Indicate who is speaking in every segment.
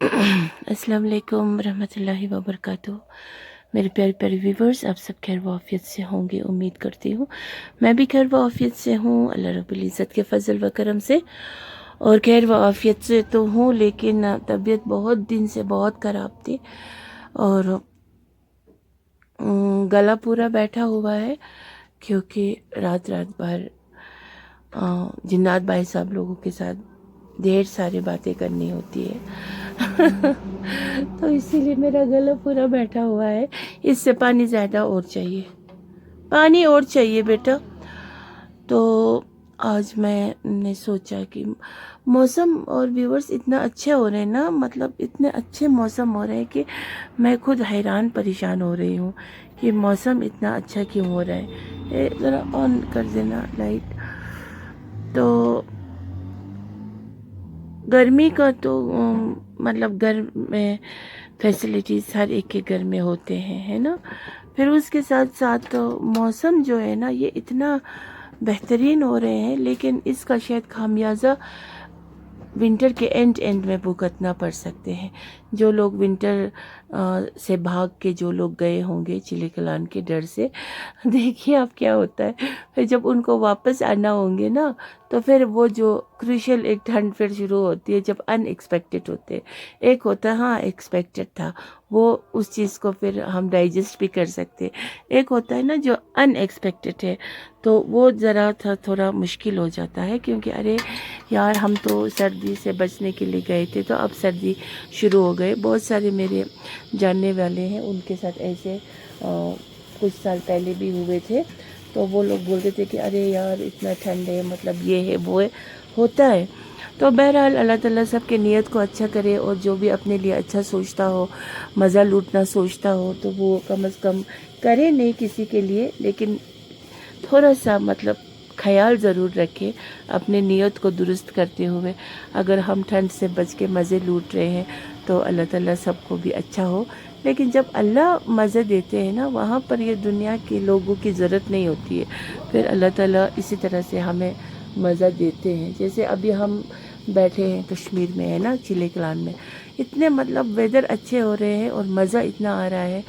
Speaker 1: अस्सलाम वालेकुम रहमतुल्लाहि व बरकातुहू। मेरे प्यारे प्यारे व्यूवर्स, आप सब खैर व आफियत से होंगे उम्मीद करती हूँ। मैं भी खैर व आफियत से हूँ, अल्लाह रब्बुल इज़्ज़त के फजल व करम से। और खैर व आफियत से तो हूँ, लेकिन तबीयत बहुत दिन से बहुत ख़राब थी और गला पूरा बैठा हुआ है, क्योंकि रात रात भर जिन्नात भाई साहब लोगों के साथ ढेर सारी बातें करनी होती है। तो इसीलिए मेरा गला पूरा बैठा हुआ है। इससे पानी ज़्यादा और चाहिए, पानी और चाहिए बेटा। तो आज मैंने सोचा कि मौसम और व्यूवर्स इतना अच्छे हो रहे हैं ना, मतलब इतने अच्छे मौसम हो रहे हैं कि मैं खुद हैरान परेशान हो रही हूँ कि मौसम इतना अच्छा क्यों हो रहा है। ज़रा ऑन कर देना लाइट। तो गर्मी का तो मतलब घर में फैसिलिटीज़ हर एक के घर में होते हैं, है ना। फिर उसके साथ साथ मौसम जो है ना, ये इतना बेहतरीन हो रहे हैं, लेकिन इसका शायद खामियाजा विंटर के एंड में भुगतना पड़ सकते हैं। जो लोग विंटर से भाग के जो लोग गए होंगे चिली कलान के डर से, देखिए अब क्या होता है। फिर जब उनको वापस आना होंगे ना, तो फिर वो जो क्रूशियल एक ठंड फिर शुरू होती है जब अनएक्सपेक्टेड होते हैं। एक होता है हाँ एक्सपेक्टेड था, वो उस चीज़ को फिर हम डाइजेस्ट भी कर सकते हैं। एक होता है ना जो अनएक्सपेक्टेड है, तो वो ज़रा थोड़ा मुश्किल हो जाता है, क्योंकि अरे यार हम तो सर्दी से बचने के लिए गए थे, तो अब सर्दी शुरू हो गए। बहुत सारे मेरे जानने वाले हैं, उनके साथ ऐसे कुछ साल पहले भी हुए थे। तो वो लोग बोलते थे कि अरे यार इतना ठंड है, मतलब ये है वो है, होता है। तो बहरहाल अल्लाह ताला सबके नीयत को अच्छा करे, और जो भी अपने लिए अच्छा सोचता हो, मज़ा लूटना सोचता हो, तो वो कम अज़ कम करे, नहीं किसी के लिए, लेकिन थोड़ा सा मतलब ख्याल ज़रूर रखें अपने नीयत को दुरुस्त करते हुए। अगर हम ठंड से बच के मज़े लूट रहे हैं, तो अल्लाह ताला सबको भी अच्छा हो। लेकिन जब अल्लाह मज़े देते हैं ना, वहाँ पर ये दुनिया के लोगों की ज़रूरत नहीं होती है। फिर अल्लाह ताला इसी तरह से हमें मज़ा देते हैं। जैसे अभी हम बैठे हैं कश्मीर में, है ना, चिली कलान में, इतने मतलब वेदर अच्छे हो रहे हैं और मज़ा इतना आ रहा है।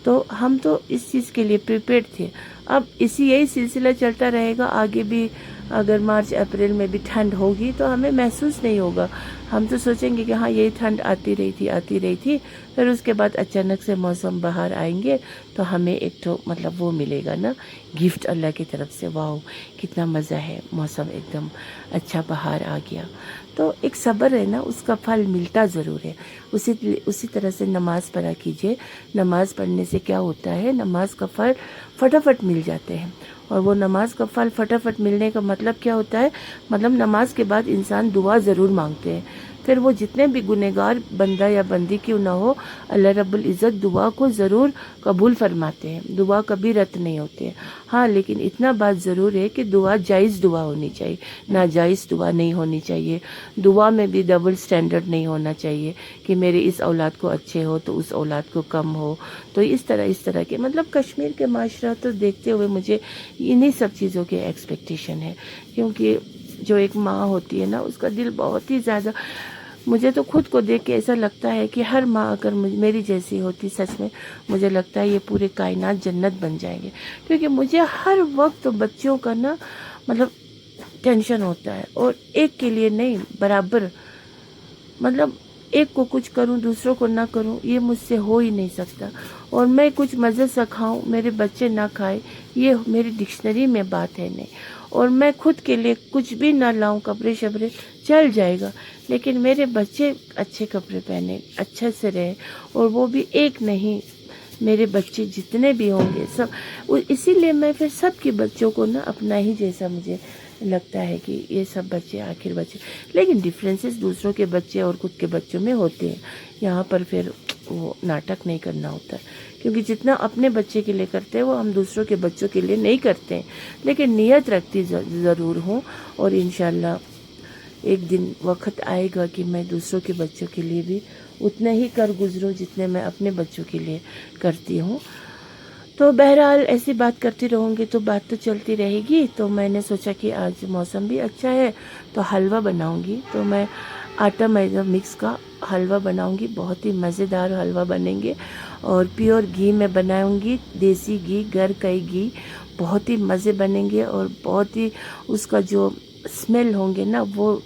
Speaker 1: तो हम तो इस चीज़ के लिए प्रिपेयर्ड थे। अब यही सिलसिला चलता रहेगा आगे भी। अगर मार्च अप्रैल में भी ठंड होगी तो हमें महसूस नहीं होगा। हम तो सोचेंगे कि हाँ यही ठंड आती रही थी। फिर उसके बाद अचानक से मौसम बाहर आएंगे, तो हमें एक तो मतलब वो मिलेगा ना, गिफ्ट अल्लाह की तरफ से। वाह कितना मज़ा है, मौसम एकदम अच्छा बाहर आ गया। तो एक सब्र है ना, उसका फल मिलता ज़रूर है। उसी तरह से नमाज़ पढ़ा कीजिए। नमाज़ पढ़ने से क्या होता है, नमाज का फल फटाफट मिल जाते हैं। और वो नमाज का फल फटाफट मिलने का मतलब क्या होता है, मतलब नमाज के बाद इंसान दुआ ज़रूर मांगते हैं। फिर वो जितने भी गुनहगार बंदा या बंदी क्यों ना हो, अल्लाह रब्बुल इज़्ज़त दुआ को ज़रूर कबूल फरमाते हैं। दुआ कभी रद्द नहीं होते हैं। हाँ, लेकिन इतना बात ज़रूर है कि दुआ जायज़ दुआ होनी चाहिए, नाजायज़ दुआ नहीं होनी चाहिए। दुआ में भी डबल स्टैंडर्ड नहीं होना चाहिए कि मेरे इस औलाद को अच्छे हो तो उस औलाद को कम हो। तो इस तरह के मतलब कश्मीर के माशरा तो देखते हुए मुझे इन्हीं सब चीज़ों के एक्सपेक्टेशन है। क्योंकि जो एक माँ होती है ना, उसका दिल बहुत ही ज़्यादा, मुझे तो खुद को देख के ऐसा लगता है कि हर माँ अगर मेरी जैसी होती, सच में मुझे लगता है ये पूरे कायनात जन्नत बन जाएंगे। क्योंकि मुझे हर वक्त बच्चों का ना मतलब टेंशन होता है, और एक के लिए नहीं, बराबर। मतलब एक को कुछ करूं दूसरों को ना करूं, ये मुझसे हो ही नहीं सकता। और मैं कुछ मज़े से खाऊं, मेरे बच्चे ना खाए, ये मेरी डिक्शनरी में बात है नहीं। और मैं खुद के लिए कुछ भी ना लाऊं, कपड़े शपड़े चल जाएगा, लेकिन मेरे बच्चे अच्छे कपड़े पहने, अच्छे से रहे। और वो भी एक नहीं, मेरे बच्चे जितने भी होंगे सब, इसीलिए मैं फिर सबके बच्चों को ना अपना ही जैसा मुझे लगता है कि ये सब बच्चे आखिर बच्चे। लेकिन डिफरेंसेस दूसरों के बच्चे और खुद के बच्चों में होते हैं। यहाँ पर फिर वो नाटक नहीं करना होता, क्योंकि जितना अपने बच्चे के लिए करते हैं वो हम दूसरों के बच्चों के लिए नहीं करते हैं। लेकिन नीयत रखती ज़रूर हूँ, और इंशाल्लाह एक दिन वक्त आएगा कि मैं दूसरों के बच्चों के लिए भी उतने ही कर गुजरूँ जितने मैं अपने बच्चों के लिए करती हूँ। तो बहरहाल ऐसी बात करती रहूँगी तो बात तो चलती रहेगी। तो मैंने सोचा कि आज मौसम भी अच्छा है तो हलवा बनाऊँगी। तो मैं आटा मैदा मिक्स का हलवा बनाऊंगी, बहुत ही मज़ेदार हलवा बनेंगे। और प्योर घी में बनाऊंगी, देसी घी, घर का ही घी, बहुत ही मज़े बनेंगे। और बहुत ही उसका जो स्मेल होंगे ना, वो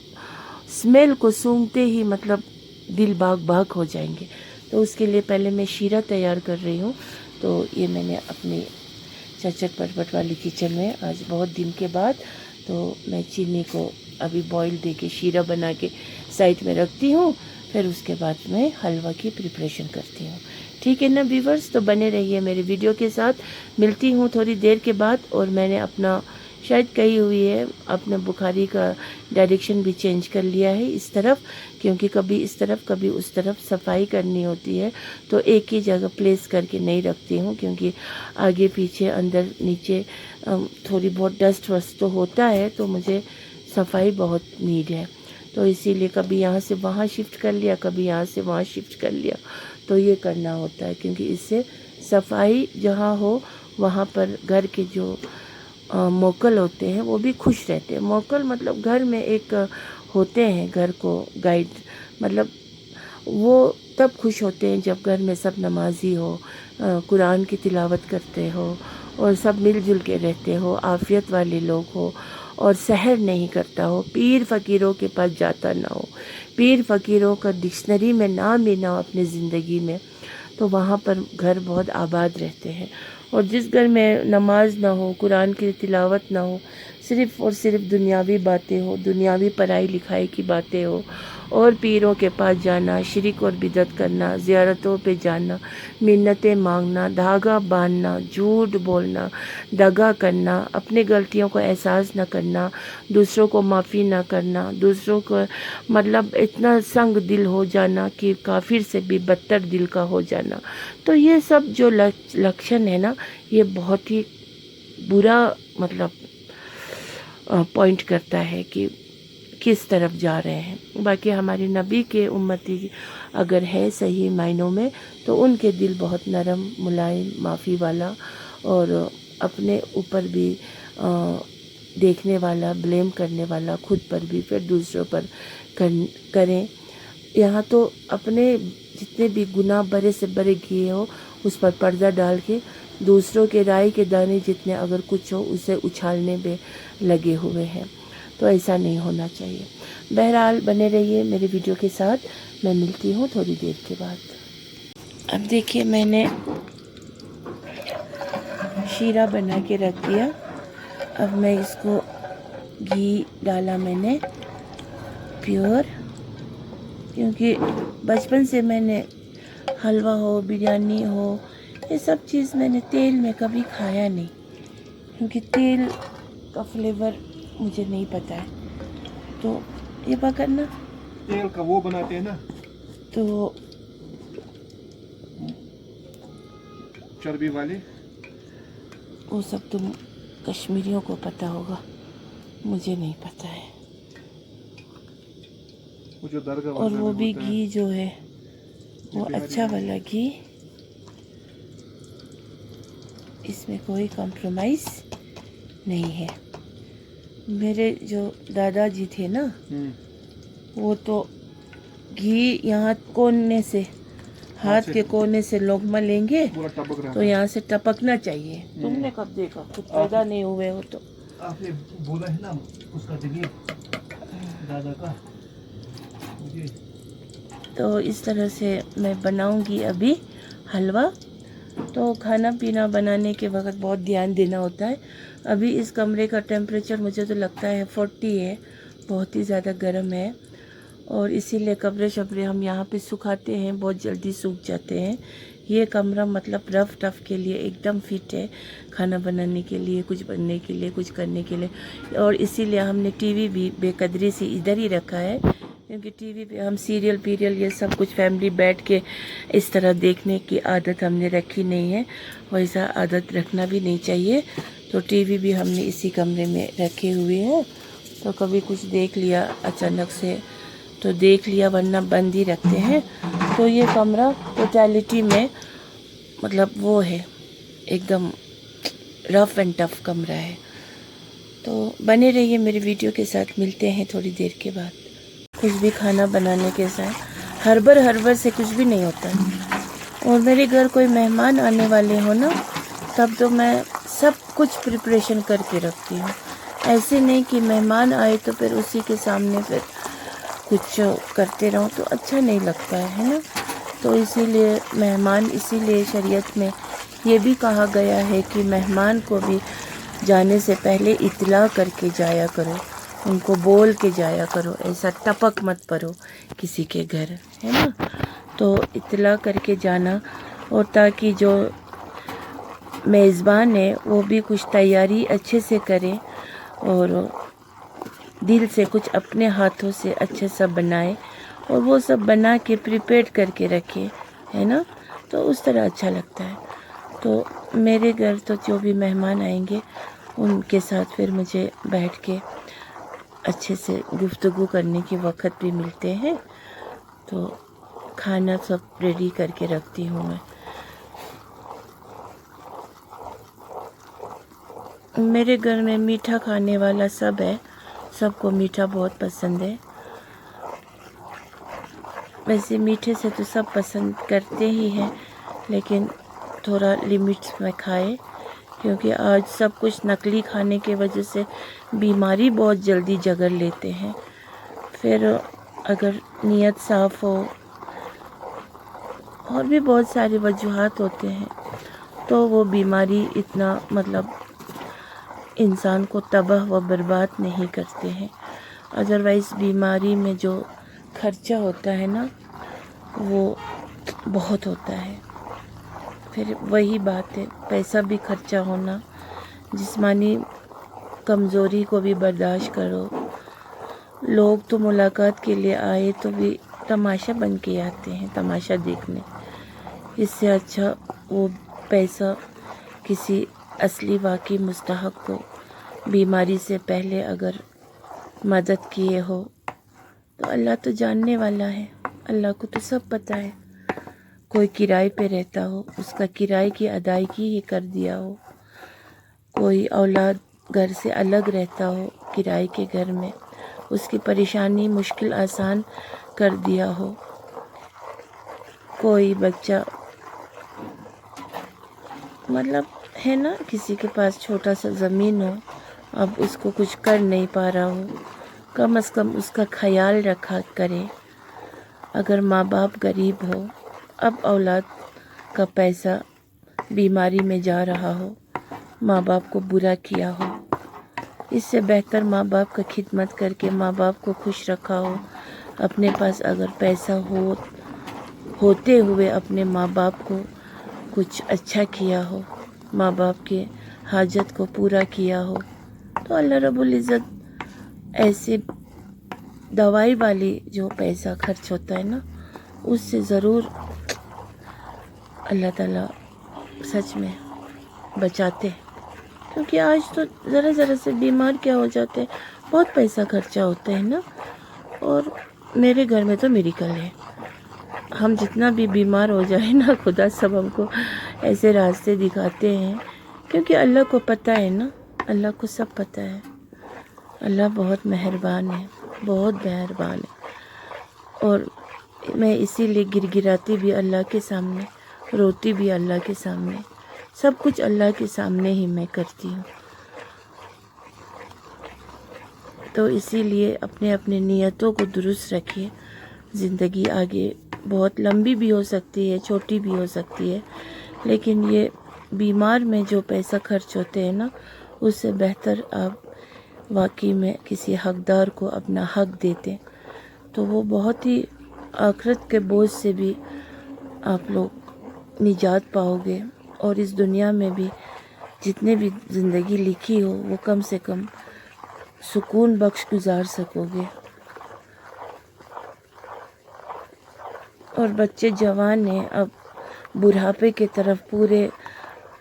Speaker 1: स्मेल को सूंघते ही मतलब दिल बाग बाग हो जाएंगे। तो उसके लिए पहले मैं शीरा तैयार कर रही हूँ। तो ये मैंने अपनी चटचट पटपट वाली किचन में आज बहुत दिन के बाद, तो मैं चीनी को अभी बॉईल दे के शीरा बना के साइड में रखती हूँ। फिर उसके बाद मैं हलवा की प्रिपरेशन करती हूँ। ठीक है ना व्यूवर्स, तो बने रहिए मेरे वीडियो के साथ। मिलती हूँ थोड़ी देर के बाद। और मैंने अपना शायद कही हुई है, अपने बुखारी का डायरेक्शन भी चेंज कर लिया है इस तरफ, क्योंकि कभी इस तरफ कभी उस तरफ सफाई करनी होती है। तो एक ही जगह प्लेस करके नहीं रखती हूँ, क्योंकि आगे पीछे अंदर नीचे थोड़ी बहुत डस्ट वस्ट तो होता है, तो मुझे सफाई बहुत नीड है। तो इसीलिए कभी यहाँ से वहाँ शिफ्ट कर लिया, कभी यहाँ से वहाँ शिफ्ट कर लिया। तो ये करना होता है, क्योंकि इससे सफाई जहाँ हो वहाँ पर घर के जो मोकल होते हैं वो भी खुश रहते हैं। मोकल मतलब घर में एक होते हैं घर को गाइड, मतलब वो तब खुश होते हैं जब घर में सब नमाजी हो, कुरान की तिलावत करते हो, और सब मिलजुल के रहते हो, आफियत वाले लोग हो, और सहर नहीं करता हो, पीर फ़कीरों के पास जाता ना हो, पीर फ़कीरों का डिक्शनरी में नाम भी ना हो अपनी ज़िंदगी में। तो वहाँ पर घर बहुत आबाद रहते हैं। और जिस घर में नमाज ना हो, कुरान की तिलावत ना हो, सिर्फ़ और सिर्फ दुनियावी बातें हो, दुनियावी पढ़ाई लिखाई की बातें हो, और पीरों के पास जाना, शिरक और बिदत करना, ज़ियारतों पे जाना, मिन्नतें मांगना, धागा बांधना, झूठ बोलना, दगा करना, अपने गलतियों को एहसास न करना, दूसरों को माफ़ी न करना, दूसरों को मतलब इतना संग दिल हो जाना कि काफिर से भी बदतर दिल का हो जाना। तो ये सब जो लक्षण है ना, ये बहुत ही बुरा मतलब पॉइंट करता है कि किस तरफ जा रहे हैं। बाकी हमारे नबी के उम्मती अगर है सही मायनों में, तो उनके दिल बहुत नरम, मुलायम, माफ़ी वाला, और अपने ऊपर भी देखने वाला, ब्लेम करने वाला, खुद पर भी फिर दूसरों पर करें। यहाँ तो अपने जितने भी गुनाह बड़े से बड़े किए हो उस पर पर्दा डाल के दूसरों के राय के दाने जितने अगर कुछ हो उसे उछालने में लगे हुए हैं। तो ऐसा नहीं होना चाहिए। बहरहाल बने रहिए मेरे वीडियो के साथ, मैं मिलती हूँ थोड़ी देर के बाद। अब देखिए मैंने शीरा बना के रख दिया। अब मैं इसको घी डाला मैंने प्योर, क्योंकि बचपन से मैंने हलवा हो, बिरयानी हो, ये सब चीज़ मैंने तेल में कभी खाया नहीं, क्योंकि तेल का फ्लेवर मुझे नहीं पता है। तो ये पकड़ना
Speaker 2: तेल का वो बनाते हैं ना,
Speaker 1: तो
Speaker 2: चर्बी वाली,
Speaker 1: वो सब तुम कश्मीरियों को पता होगा, मुझे नहीं पता है।
Speaker 2: वो जो दरगाह
Speaker 1: और वो भी
Speaker 2: होता है।
Speaker 1: घी जो है वो अच्छा वाला घी, इसमें कोई कॉम्प्रोमाइज़ नहीं है। मेरे जो दादाजी थे ना, वो तो घी यहाँ कोने से, हाथ के कोने से लोकमा लेंगे तो यहाँ से टपकना चाहिए। तुमने कब देखा, खुद पैदा नहीं हुए हो तो।
Speaker 2: आपने बोला है ना उसका दिल दादा का।
Speaker 1: तो इस तरह से मैं बनाऊंगी अभी हलवा। तो खाना पीना बनाने के वक्त बहुत ध्यान देना होता है। अभी इस कमरे का टेम्परेचर मुझे तो लगता है 40 है, बहुत ही ज़्यादा गर्म है, और इसीलिए कपड़े शपड़े हम यहाँ पे सुखाते हैं, बहुत जल्दी सूख जाते हैं। ये कमरा मतलब रफ टफ के लिए एकदम फिट है, खाना बनाने के लिए, कुछ बनने के लिए, कुछ करने के लिए। और इसीलिए हमने टीवी भी बेकदरी से इधर ही रखा है, क्योंकि टीवी पे हम सीरियल पीरियल ये सब कुछ फैमिली बैठ के इस तरह देखने की आदत हमने रखी नहीं है, वैसा आदत रखना भी नहीं चाहिए। तो टीवी भी हमने इसी कमरे में रखे हुए हैं। तो कभी कुछ देख लिया अचानक से तो देख लिया, वरना बंद ही रखते हैं। तो ये कमरा टोटलिटी में मतलब वो है, एकदम रफ एंड टफ कमरा है। तो बने रहिए मेरे वीडियो के साथ, मिलते हैं थोड़ी देर के बाद। کچھ بھی کھانا بنانے کے ساتھ ہڑبڑ سے کچھ بھی نہیں ہوتا ہے۔ اور میرے گھر کوئی مہمان آنے والے ہو نا، تب تو میں سب کچھ پریپریشن کر کے رکھتی ہوں۔ ایسے نہیں کہ مہمان آئے تو پھر اسی کے سامنے پھر کچھ کرتے رہو تو اچھا نہیں لگتا ہے نا۔ تو اسی لیے شریعت میں یہ بھی کہا گیا ہے کہ مہمان کو بھی جانے سے پہلے اطلاع کر کے جایا کرو، ان کو بول کے جایا کرو، ایسا ٹپک مت پڑو کسی کے گھر، ہے نا۔ تو اطلاع کر کے جانا، اور تاکہ جو میزبان ہے وہ بھی کچھ تیاری اچھے سے کرے اور دل سے کچھ اپنے ہاتھوں سے اچھے سا بنائے، اور وہ سب بنا کے پریپیئر کر کے رکھے، ہے نا۔ تو اس طرح اچھا لگتا ہے۔ تو میرے گھر تو جو بھی مہمان آئیں گے ان کے ساتھ پھر مجھے بیٹھ کے اچھے سے گفتگو کرنے کے وقت بھی ملتے ہیں، تو کھانا سب ریڈی کر کے رکھتی ہوں میں۔ میرے گھر میں میٹھا کھانے والا سب ہے، سب کو میٹھا بہت پسند ہے۔ ویسے میٹھے سے تو سب پسند کرتے ہی ہیں، لیکن تھوڑا لمٹس میں کھائے، کیونکہ آج سب کچھ نقلی کھانے کی وجہ سے بیماری بہت جلدی جگہ لیتے ہیں۔ پھر اگر نیت صاف ہو، اور بھی بہت ساری وجوہات ہوتے ہیں، تو وہ بیماری اتنا انسان کو تباہ و برباد نہیں کرتے ہیں۔ ادروائز بیماری میں جو خرچہ ہوتا ہے نا وہ بہت ہوتا ہے۔ پھر وہی بات ہے، پیسہ بھی خرچہ ہونا، جسمانی کمزوری کو بھی برداشت کرو۔ لوگ تو ملاقات کے لیے آئے تو بھی تماشا بن کے آتے ہیں، تماشا دیکھنے۔ اس سے اچھا وہ پیسہ کسی اصلی واقعی مستحق کو بیماری سے پہلے اگر مدد کیے ہو تو اللہ تو جاننے والا ہے، اللہ کو تو سب پتہ ہے۔ کوئی کرائے پہ رہتا ہو، اس کا کرائے کی ادائیگی ہی کر دیا ہو، کوئی اولاد گھر سے الگ رہتا ہو کرائے کے گھر میں، اس کی پریشانی مشکل آسان کر دیا ہو، کوئی بچہ ہے نا، کسی کے پاس چھوٹا سا زمین ہو، اب اس کو کچھ کر نہیں پا رہا ہو، کم از کم اس کا خیال رکھا کرے۔ اگر ماں باپ غریب ہو، اب اولاد کا پیسہ بیماری میں جا رہا ہو، ماں باپ کو برا کیا ہو، اس سے بہتر ماں باپ کا خدمت کر کے ماں باپ کو خوش رکھا ہو۔ اپنے پاس اگر پیسہ ہوتے ہوئے اپنے ماں باپ کو کچھ اچھا کیا ہو، ماں باپ کے حاجت کو پورا کیا ہو، تو اللہ رب العزت ایسے دوائی والی جو پیسہ خرچ ہوتا ہے نا، اس سے ضرور اللہ تعالیٰ سچ میں بچاتے ہیں۔ کیونکہ آج تو ذرا سے بیمار کیا ہو جاتے ہیں، بہت پیسہ خرچہ ہوتا ہے نا۔ اور میرے گھر میں تو میریکل ہے، ہم جتنا بھی بیمار ہو جائے نا، خدا سب ہم کو ایسے راستے دکھاتے ہیں، کیونکہ اللہ کو پتہ ہے نا، اللہ کو سب پتہ ہے۔ اللہ بہت مہربان ہے، بہت مہربان ہے۔ اور میں اسی لیے گڑگڑاتی بھی اللہ کے سامنے، روتی بھی اللہ کے سامنے، سب کچھ اللہ کے سامنے ہی میں کرتی ہوں۔ تو اسی لیے اپنے نیتوں کو درست رکھیے۔ زندگی آگے بہت لمبی بھی ہو سکتی ہے، چھوٹی بھی ہو سکتی ہے، لیکن یہ بیمار میں جو پیسہ خرچ ہوتے ہیں نا، اس سے بہتر آپ واقعی میں کسی حقدار کو اپنا حق دیتے تو وہ بہت ہی آخرت کے بوجھ سے بھی آپ لوگ نجات پاؤ گے، اور اس دنیا میں بھی جتنے بھی زندگی لکھی ہو وہ کم سے کم سکون بخش گزار سکو گے۔ اور بچے جوان ہیں، اب بڑھاپے کی طرف پورے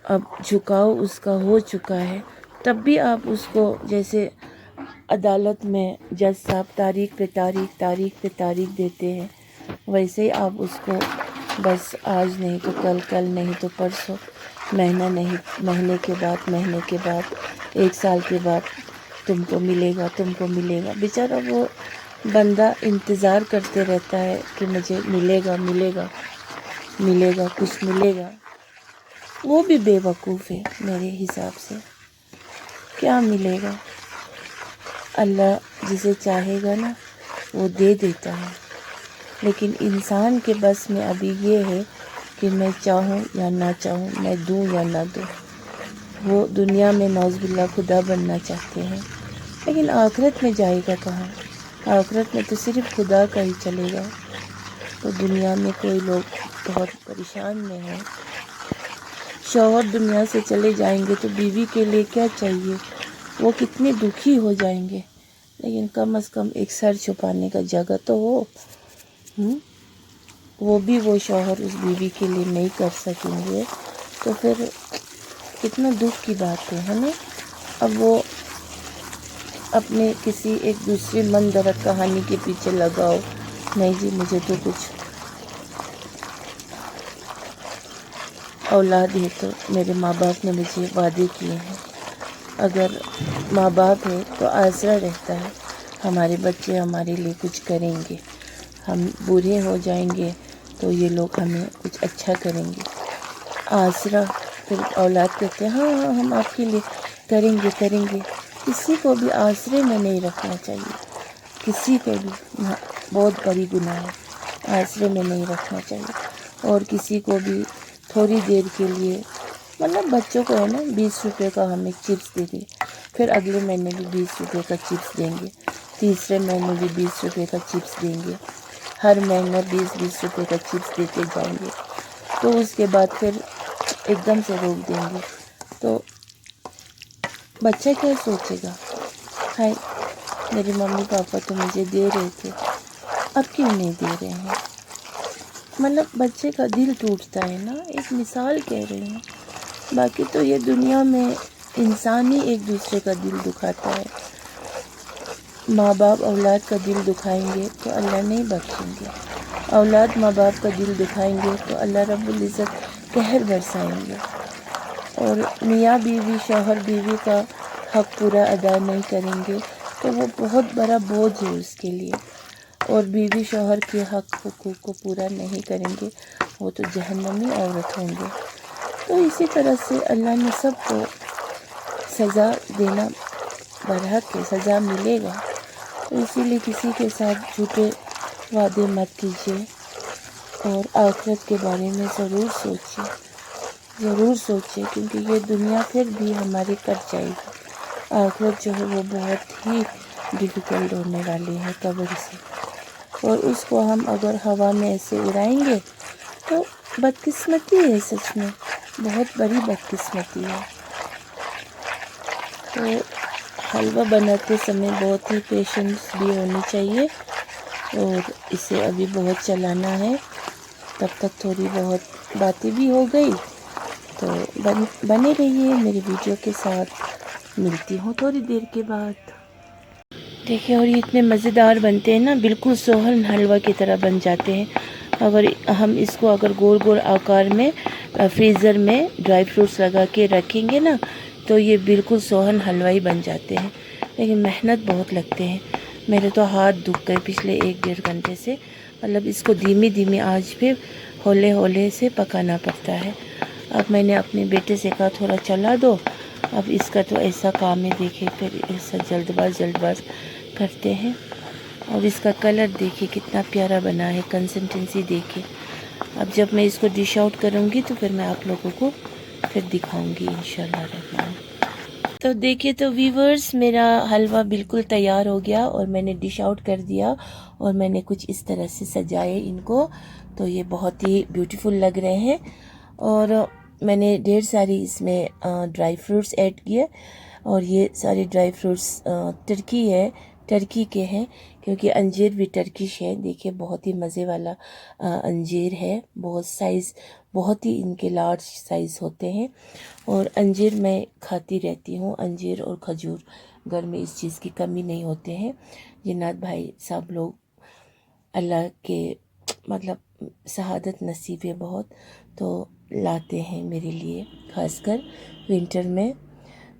Speaker 1: اب جھکاؤ اس کا ہو چکا ہے، تب بھی آپ اس کو جیسے عدالت میں جج صاحب تاریخ پہ تاریخ دیتے ہیں، ویسے ہی آپ اس کو بس آج نہیں تو کل، کل نہیں تو پرسوں، مہینے کے بعد 1 سال کے بعد تم کو ملے گا بیچارہ وہ بندہ انتظار کرتے رہتا ہے کہ مجھے ملے گا ملے گا ملے گا کچھ ملے گا، وہ بھی بے وقوف ہے میرے حساب سے. کیا ملے گا؟ اللہ جسے چاہے گا نا وہ دے دیتا ہے، لیکن انسان کے بس میں ابھی یہ ہے کہ میں چاہوں یا نہ چاہوں، میں دوں یا نہ دوں. وہ دنیا میں نعوذ باللہ خدا بننا چاہتے ہیں، لیکن آخرت میں جائے گا کہاں؟ آخرت میں تو صرف خدا کا ہی چلے گا. تو دنیا میں کوئی لوگ بہت پریشان میں ہیں. شوہر دنیا سے چلے جائیں گے تو بیوی کے لیے کیا چاہیے؟ وہ کتنے دکھی ہو جائیں گے، لیکن کم از کم ایک سر چھپانے کا جگہ تو ہو. وہ بھی وہ شوہر اس بیوی کے لیے نہیں کر سکیں گے تو پھر کتنا دکھ کی بات ہے نا. اب وہ اپنے کسی ایک دوسری من گھڑت کہانی کے پیچھے لگاؤ. نہیں جی، مجھے تو کچھ اولاد ہے تو میرے ماں باپ نے مجھے وعدے کیے ہیں، اگر ماں باپ ہے تو آسرا رہتا ہے ہمارے بچے ہمارے لیے کچھ کریں گے. ہم بوڑھے ہو جائیں گے تو یہ لوگ ہمیں کچھ اچھا کریں گے. آسرا پھر اولاد کہتے ہیں ہاں ہاں ہم آپ کے لیے کریں گے. کسی کو بھی آسرے میں نہیں رکھنا چاہیے، کسی کو بھی. بہت بڑی گناہ ہے، آسرے میں نہیں رکھنا چاہیے. اور کسی کو بھی تھوڑی دیر کے لیے، مطلب بچوں کو ہے نا 20 روپے کا ہمیں چپس دے دیں، پھر اگلے مہینے بھی 20 روپے کا چپس دیں گے، تیسرے مہینے بھی 20 روپے کا چپس دیں گے، ہر مہینہ 20 روپے کا چپس دیتے جائیں گے. تو اس کے بعد پھر ایک دم سے روک دیں گے تو بچہ کیا سوچے گا؟ ہائے میرے ممی پاپا تو مجھے دے رہے تھے، اب کیوں نہیں دے رہے ہیں؟ مطلب بچے کا دل ٹوٹتا ہے نا. ایک مثال کہہ رہی ہوں، باقی تو یہ دنیا میں انسان ہی ایک دوسرے کا دل دکھاتا ہے. ماں باپ اولاد کا دل دکھائیں گے تو اللہ نہیں بخشیں گے. اولاد ماں باپ کا دل دکھائیں گے تو اللہ رب العزت قہر برسائیں گے. اور میاں بیوی شوہر بیوی کا حق پورا ادا نہیں کریں گے تو وہ بہت بڑا بوجھ ہے اس کے لیے. اور بیوی شوہر کے حق حقوق کو پورا نہیں کریں گے وہ تو جہنمی عورت ہوں گے. تو اسی طرح سے اللہ نے سب کو سزا دینا برحق ہے، سزا ملے گا. تو اسی لیے کسی کے ساتھ جھوٹے وعدے مت کیجیے، اور آخرت کے بارے میں ضرور سوچیے کیونکہ یہ دنیا پھر بھی ہماری کٹ جائے گی. آخرت جو ہے وہ بہت ہی ڈیفیکلٹ ہونے والی ہے قبر سے، اور اس کو ہم اگر ہوا میں ایسے اڑائیں گے تو بدقسمتی ہے، سچ میں بہت بڑی بدقسمتی ہے. تو حلوہ بناتے سمے بہت ہی پیشنس بھی ہونی چاہیے، اور اسے ابھی بہت چلانا ہے. تب تک تھوڑی بہت باتیں بھی ہو گئی تو بنے رہیے میری ویڈیو کے ساتھ. ملتی ہوں تھوڑی دیر کے بعد. دیکھیں، اور یہ اتنے مزیدار بنتے ہیں نا، بالکل سوہن حلوہ کی طرح بن جاتے ہیں. اگر ہم اس کو گول گول آکار میں فریزر میں ڈرائی فروٹس لگا کے رکھیں گے نا تو یہ بالکل سوہن حلوہ ہی بن جاتے ہیں. لیکن محنت بہت لگتے ہیں. میرے تو ہاتھ دکھ گئے پچھلے 1-1.5 گھنٹے سے. مطلب اس کو دھیمی آنچ پہ ہولے سے پکانا پڑتا ہے. اب میں نے اپنے بیٹے سے کہا تھوڑا چلا دو. اب اس کا تو ایسا کام ہے، دیکھیں پھر ایسا جلد باز کرتے ہیں. اور اس کا کلر دیکھیں کتنا پیارا بنا ہے، کنسسٹنسی دیکھیں. اب جب میں اس کو ڈش آؤٹ کروں گی تو پھر میں آپ لوگوں کو پھر دکھاؤں گی انشاءاللہ الرحمن. تو دیکھیے تو ویورز، میرا حلوہ بالکل تیار ہو گیا اور میں نے ڈش آؤٹ کر دیا، اور میں نے کچھ اس طرح سے سجائے ان کو. تو یہ بہت ہی بیوٹیفل لگ رہے ہیں. اور میں نے ڈھیر ساری اس میں ڈرائی فروٹس ایڈ کیے، اور یہ سارے ڈرائی فروٹس ٹرکی کے ہیں کیونکہ انجیر بھی ٹرکش ہے. دیکھیں بہت ہی مزے والا انجیر ہے، بہت ہی ان کے لارج سائز ہوتے ہیں. اور انجیر میں کھاتی رہتی ہوں، انجیر اور کھجور. گھر میں اس چیز کی کمی نہیں ہوتے ہیں. جنات بھائی سب لوگ اللہ کے مطلب سعادت نصیب ہے بہت، تو لاتے ہیں میرے لیے، خاص کر ونٹر میں.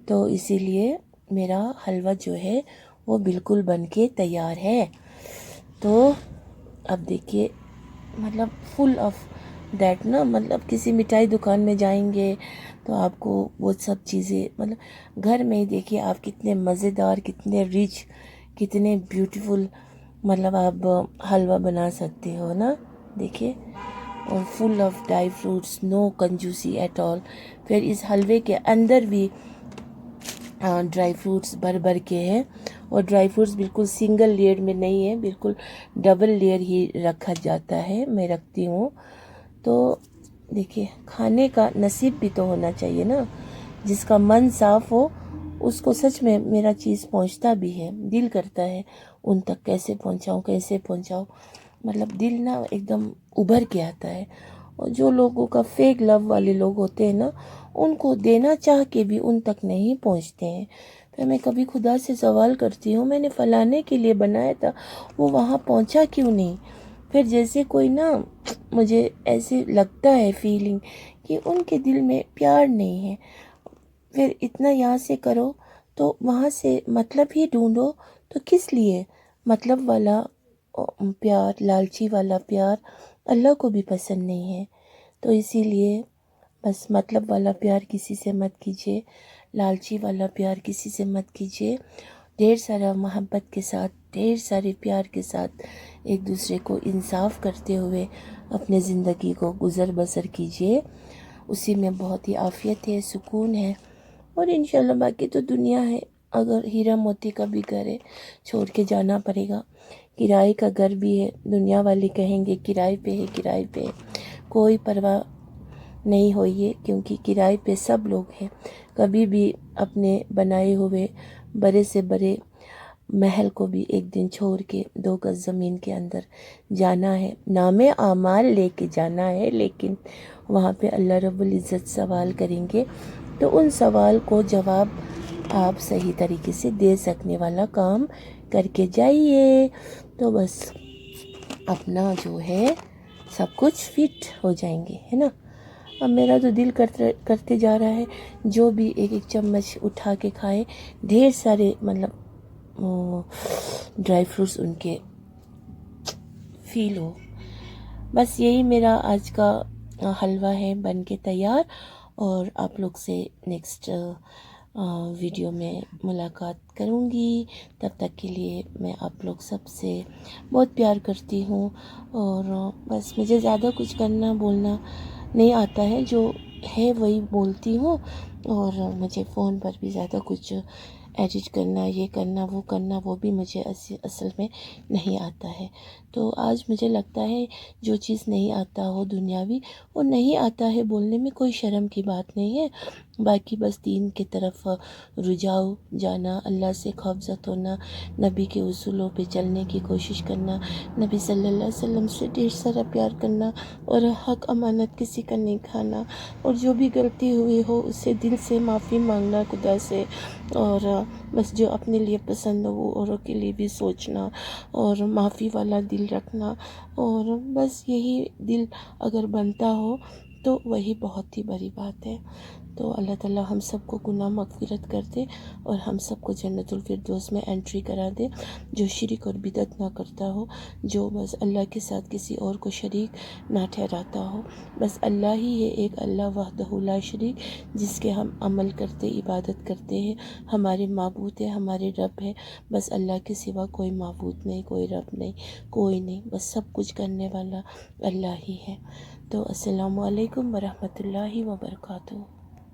Speaker 1: تو اسی لیے میرا حلوہ جو ہے وہ بالکل بن کے تیار ہے. تو अब देखिए मतलब फुल ऑफ दैट ना, मतलब किसी मिठाई दुकान में जाएंगे तो आपको वो सब चीज़ें, मतलब घर में ही देखिए आप कितने मज़ेदार, कितने रिच, कितने ब्यूटीफुल मतलब आप हलवा बना सकते हो ना, देखिए। और full of dry fruits, no कंजूसी एट ऑल। फिर इस हलवे के अंदर भी ड्राई फ्रूट्स भर भर के हैं, और ड्राई फ्रूट्स बिल्कुल सिंगल लेयर में नहीं है, बिल्कुल डबल लेयर ही रखा जाता है, मैं रखती हूँ। तो देखिए खाने का नसीब भी तो होना चाहिए ना, जिसका मन साफ हो उसको सच में मेरा चीज़ पहुँचता भी है, दिल करता है उन तक कैसे पहुँचाऊँ, मतलब दिल ना एकदम उभर के आता है। और जो लोगों का फेक लव वाले लोग होते हैं ना, उनको देना चाह के भी उन तक नहीं पहुंचते हैं। फिर मैं कभी खुदा से सवाल करती हूँ, मैंने फलाने के लिए बनाया था, वो वहाँ पहुँचा क्यों नहीं। फिर जैसे कोई ना, मुझे ऐसे लगता है फीलिंग कि उनके दिल में प्यार नहीं है। फिर इतना यहाँ से करो तो वहाँ से मतलब ही ढूंढो, तो किस लिए मतलब वाला प्यार, लालची वाला प्यार अल्लाह को भी पसंद नहीं है। तो इसीलिए बस मतलब वाला प्यार किसी से मत कीजिए, लालची वाला प्यार किसी से मत कीजिए। ढेर सारा मोहब्बत के साथ, ढेर सारे प्यार के साथ एक दूसरे को इंसाफ करते हुए अपने ज़िंदगी को गुज़र बसर कीजिए। उसी में बहुत ही आफ़ियत है, सुकून है। और इंशाल्लाह बाकी तो दुनिया है, अगर हीरा मोती का भी घर है, छोड़ के जाना पड़ेगा। किराए का घर भी है, दुनिया वाले कहेंगे किराए पे है, किराए पे है। कोई परवाह नहीं होइए, क्योंकि किराए पे सब लोग हैं। कभी भी अपने बनाए हुए बड़े से बड़े महल को भी एक दिन छोड़ के 2 गज ज़मीन के अंदर जाना है, नामे आमाल लेके जाना है। लेकिन वहाँ पे अल्लाह रब्बुल इज़्ज़त सवाल करेंगे, तो उन सवाल को जवाब आप सही तरीके से दे सकने वाला काम करके जाइए। तो बस अपना जो है सब कुछ फिट हो जाएंगे, है ना। अब मेरा तो दिल करते जा रहा है जो भी एक एक चम्मच उठा के खाए, ढेर सारे मतलब ड्राई फ्रूट्स उनके फील हो। बस यही मेरा आज का हलवा है बन के तैयार। और आप लोग से नेक्स्ट वीडियो में मुलाकात करूँगी। तब तक के लिए मैं आप लोग सबसे बहुत प्यार करती हूँ। और बस मुझे ज़्यादा कुछ करना बोलना नहीं आता है, जो है वही बोलती हूँ। और मुझे फ़ोन पर भी ज़्यादा कुछ एडिट करना, ये करना, वो भी मुझे असल में नहीं आता है। तो आज मुझे लगता है जो चीज़ नहीं आता हो दुनियावी, वो नहीं आता है बोलने में कोई शर्म की बात नहीं है। बाकी बस दीन की तरफ रुझाव जाना, अल्लाह से खौफज़त होना, नबी के उसूलों पे चलने की कोशिश करना, नबी सल्लल्लाहु अलैहि वसल्लम से ढेर सारा प्यार करना, और हक अमानत किसी का नहीं खाना। और जो भी गलती हुई हो उससे दिल से माफ़ी मांगना खुदा से। और बस जो अपने लिए पसंद हो वो औरों के लिए भी सोचना, और माफ़ी वाला दिल रखना। और बस यही दिल अगर बनता हो तो वही बहुत ही बड़ी बात है। तो अल्लाह ताला हम सबको गुनाह मग़फ़िरत कर दे, और हम सबको जन्नतुल फिरदौस में एंट्री करा दे। जो शिरक और बिदअत ना करता हो, जो बस अल्लाह के साथ किसी और को शरीक ना ठहराता हो। बस अल्लाह ही है एक, अल्लाह वहदहु ला शरीक, जिसके हम अमल करते, इबादत करते हैं। हमारे माबूद है, हमारे रब है। बस अल्लाह के सिवा कोई माबूद नहीं, कोई रब नहीं, कोई नहीं। बस सब कुछ करने वाला अल्लाह ही है। तो अस्सलामु अलैकुम वरहमतुल्लाहि वबरकातुहू।